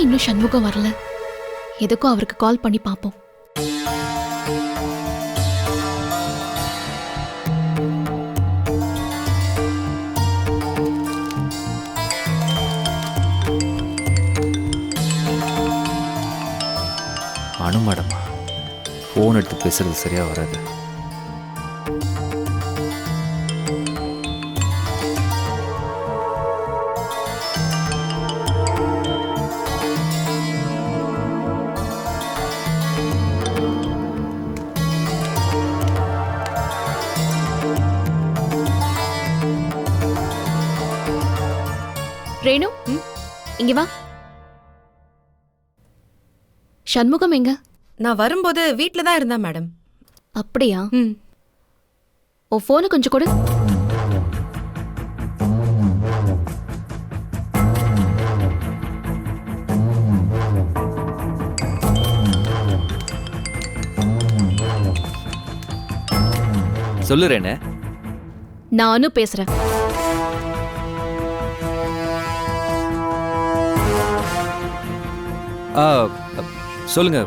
இன்னும் சண்முகம் வரல. எதுக்கும் அவருக்கு கால் பண்ணி பார்ப்போம். அனு மேடமா ஃபோன் எடுத்து பேசுறது சரியா வராது. ரேணு, இங்க வா. சண்முகம் எங்க? நான் வரும்போது வீட்ல தான் இருந்தா மேடம். அப்படியா? உன் போனை கொஞ்சம் கொடு. சொல்லுறேனே. நானும் பேசுறேன். சொல்லுங்க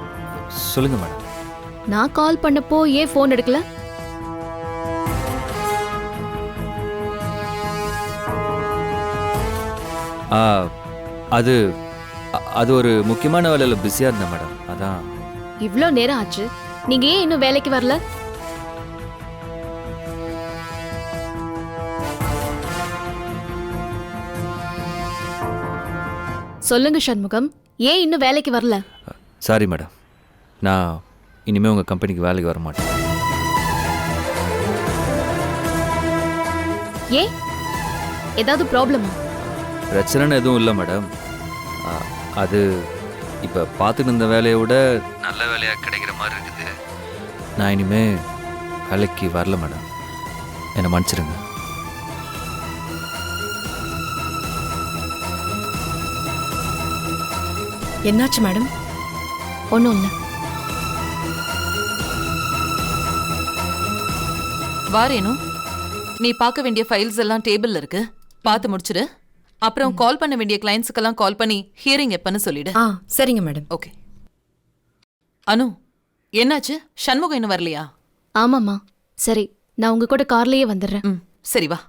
சொல்லுங்க மேடம். நான் கால் பண்ணப்போ ஏன் போன் எடுக்கல? அது அது ஒரு முக்கியமான வேலையில பிஸியா இருந்தேன் மேடம், அதான். இவ்ளோ நேரம் ஆச்சு, நீங்க ஏன் இன்னும் வேலைக்கு வரல? சொல்லுங்க சண்முகம், ஏன் இன்னும் வேலைக்கு வரல? சாரி மேடம், நான் இனிமே உங்க கம்பெனிக்கு வேலைக்கு வர மாட்டேன். ஏன், ஏதாவது ப்ராப்ளமா? பிரச்சனைன்னு எதுவும் இல்லை மேடம். அது இப்போ பார்த்துட்டு இருந்த வேலையை விட நல்ல வேலையாக கிடைக்கிற மாதிரி இருக்குது. நான் இனிமே வேலைக்கு வரல மேடம், என்னை மன்னிச்சிடுங்க. என்னாச்சு மேடம்? ஒன்றும் இல்லை. வாரேனும், நீ பார்க்க வேண்டிய ஃபைல்ஸ் எல்லாம் டேபிள்ல இருக்கு, பார்த்து முடிச்சிடு. அப்புறம் கால் பண்ண வேண்டிய கிளைண்ட்ஸுக்கெல்லாம் கால் பண்ணி ஹியரிங் எப்பன்னு சொல்லிடு. சரிங்க மேடம். ஓகே. அனு, என்னாச்சு? சண்முகம் இன்னும் வரலையா? ஆமாம்மா. சரி, நான் உங்க கூட கார்லயே வந்துடுறேன். சரி வா.